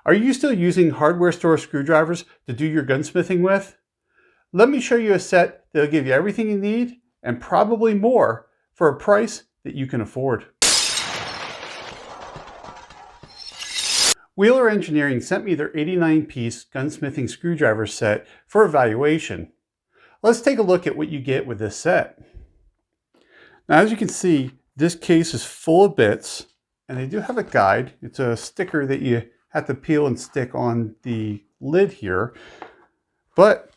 Are you still using hardware store screwdrivers to do your gunsmithing with? Let me show you a set that'll give you everything you need and probably more for a price that you can afford. Wheeler Engineering sent me their 89-piece gunsmithing screwdriver set for evaluation. Let's take a look at what you get with this set. Now, as you can see, this case is full of bits, and they do have a guide. It's a sticker that you have to peel and stick on the lid here. But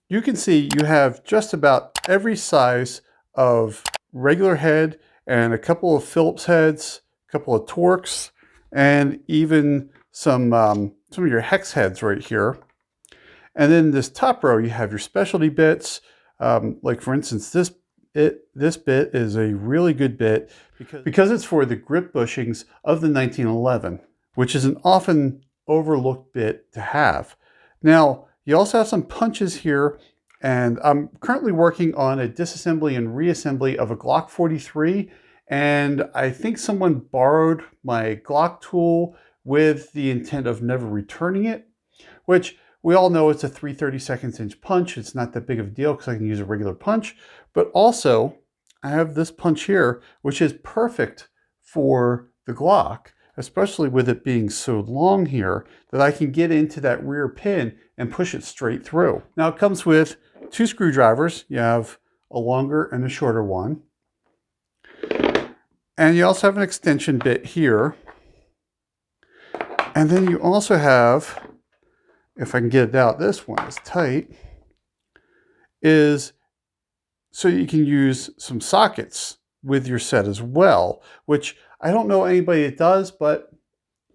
you can see you have just about every size of regular head and a couple of Phillips heads, a couple of Torx, and even some of your hex heads right here. And then this top row, you have your specialty bits. Like for instance, this bit is a really good bit because it's for the grip bushings of the 1911, which is an often overlooked bit to have. Now, you also have some punches here, and I'm currently working on a disassembly and reassembly of a Glock 43, and I think someone borrowed my Glock tool with the intent of never returning it, which we all know it's a 3/32 inch punch. It's not that big of a deal because I can use a regular punch, but also I have this punch here, which is perfect for the Glock, especially with it being so long here that I can get into that rear pin and push it straight through. Now it comes with two screwdrivers. You have a longer and a shorter one. And you also have an extension bit here. And then you also have, if I can get it out, this one is tight, is so you can use some sockets with your set as well, which I don't know anybody that does, but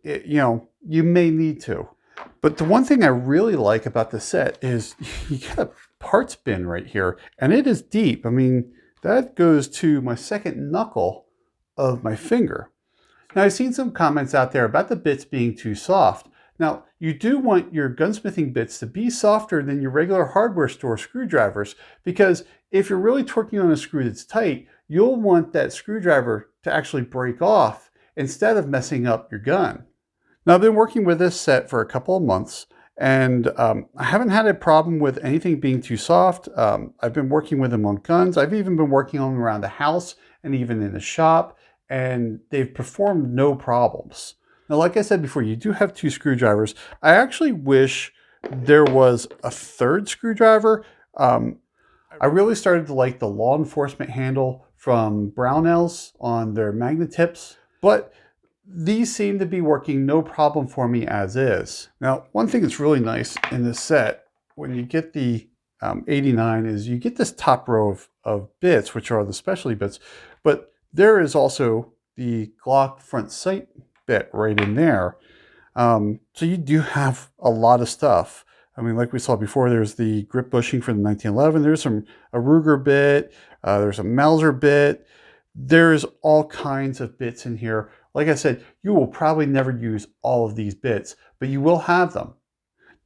you may need to. But the one thing I really like about the set is you get a parts bin right here, and it is deep. I mean, that goes to my second knuckle of my finger. Now, I've seen some comments out there about the bits being too soft. Now, you do want your gunsmithing bits to be softer than your regular hardware store screwdrivers, because if you're really torquing on a screw that's tight, you'll want that screwdriver to actually break off instead of messing up your gun. Now, I've been working with this set for a couple of months, and I haven't had a problem with anything being too soft. I've been working with them on guns. I've even been working on them around the house and even in the shop, and they've performed no problems. Now, like I said before, you do have two screwdrivers. I actually wish there was a third screwdriver. I really started to like the law enforcement handle from Brownells on their magnet tips, but these seem to be working no problem for me as is. Now, one thing that's really nice in this set, when you get the 89, is you get this top row of bits, which are the specialty bits, but there is also the Glock front sight bit right in there. So you do have a lot of stuff. I mean, like we saw before, there's the grip bushing for the 1911. There's a Ruger bit. There's a Mauser bit. There's all kinds of bits in here. Like I said, you will probably never use all of these bits, but you will have them.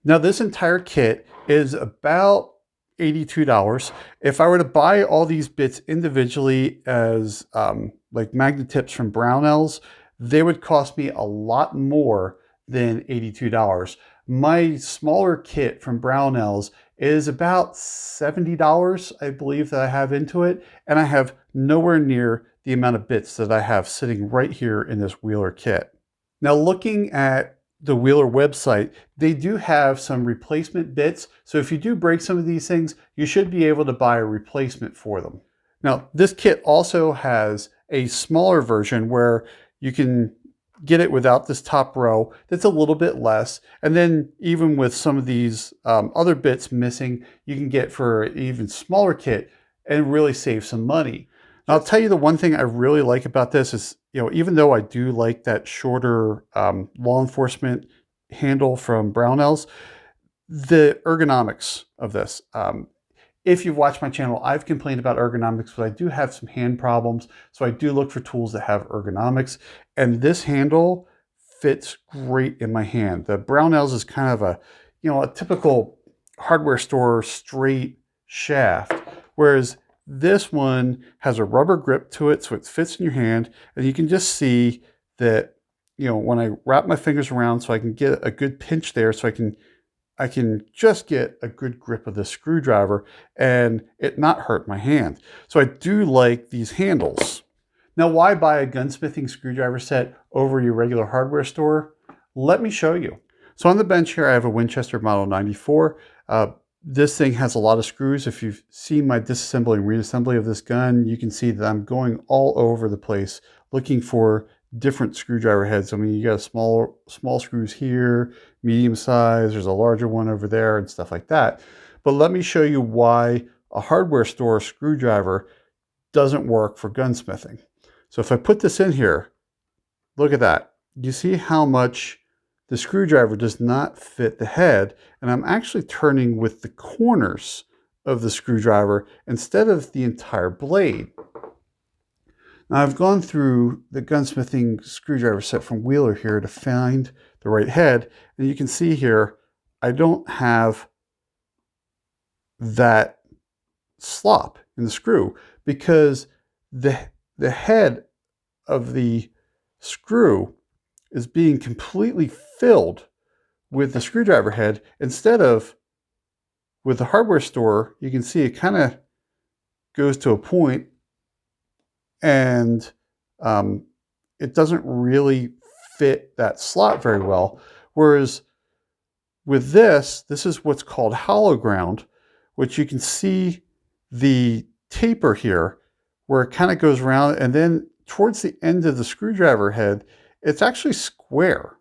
Now, this entire kit is about $82. If I were to buy all these bits individually as like magnet tips from Brownells, they would cost me a lot more than $82. My smaller kit from Brownells is about $70, I believe, that I have into it, and I have nowhere near the amount of bits that I have sitting right here in this Wheeler kit. Now, looking at the Wheeler website, they do have some replacement bits. So if you do break some of these things, you should be able to buy a replacement for them. Now, this kit also has a smaller version where you can get it without this top row that's a little bit less. And then even with some of these other bits missing, you can get for an even smaller kit and really save some money. Now, I'll tell you the one thing I really like about this is, even though I do like that shorter law enforcement handle from Brownells, the ergonomics of this. If you've watched my channel, I've complained about ergonomics, but I do have some hand problems. So I do look for tools that have ergonomics. And this handle fits great in my hand. The Brownells is kind of a typical hardware store straight shaft, whereas this one has a rubber grip to it, so it fits in your hand, and you can just see that you know, when I wrap my fingers around so I can get a good pinch there, so I can just get a good grip of the screwdriver and it not hurt my hand. So I do like these handles. Now, why buy a gunsmithing screwdriver set over your regular hardware store? Let me show you. So on the bench here, I have a Winchester Model 94. This thing has a lot of screws. If you've seen my disassembly and reassembly of this gun, you can see that I'm going all over the place looking for different screwdriver heads. I mean, you got small screws here, medium size, there's a larger one over there and stuff like that. But let me show you why a hardware store screwdriver doesn't work for gunsmithing. So if I put this in here, look at that. You see how much the screwdriver does not fit the head, and I'm actually turning with the corners of the screwdriver instead of the entire blade. Now I've gone through the gunsmithing screwdriver set from Wheeler here to find the right head, and you can see here I don't have that slop in the screw because the head of the screw is being completely filled with the screwdriver head instead of with the hardware store. You can see it kind of goes to a point and it doesn't really fit that slot very well. Whereas with this is what's called hollow ground, which you can see the taper here where it kind of goes around, and then towards the end of the screwdriver head, it's actually square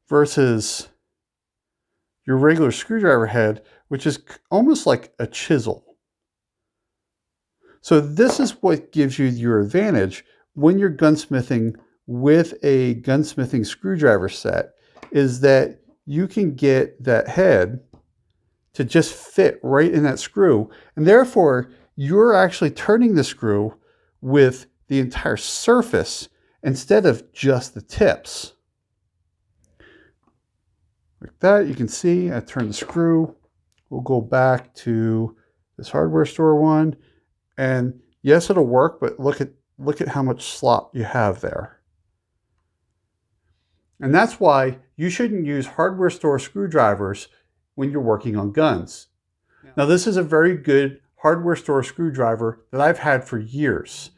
versus your regular screwdriver head, which is almost like a chisel. So this is what gives you your advantage when you're gunsmithing with a gunsmithing screwdriver set, is that you can get that head to just fit right in that screw. And therefore, you're actually turning the screw with the entire surface instead of just the tips. Like that, you can see I turn the screw. We'll go back to this hardware store one. And yes, it'll work, but look at how much slop you have there. And that's why you shouldn't use hardware store screwdrivers when you're working on guns. Now, this is a very good hardware store screwdriver that I've had for years.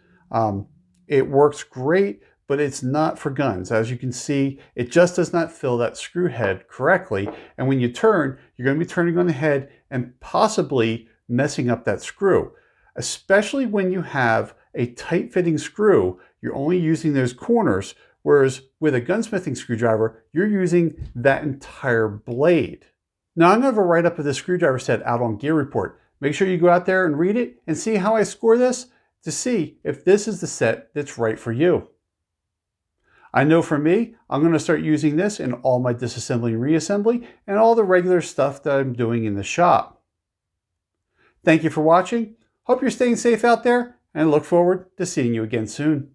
It works great, but it's not for guns. As you can see, it just does not fill that screw head correctly. And when you turn, you're going to be turning on the head and possibly messing up that screw. Especially when you have a tight-fitting screw, you're only using those corners, whereas with a gunsmithing screwdriver, you're using that entire blade. Now, I'm going to have a write-up of this screwdriver set out on Gear Report. Make sure you go out there and read it and see how I score this to see if this is the set that's right for you. I know for me, I'm going to start using this in all my disassembly and reassembly and all the regular stuff that I'm doing in the shop. Thank you for watching. Hope you're staying safe out there and look forward to seeing you again soon.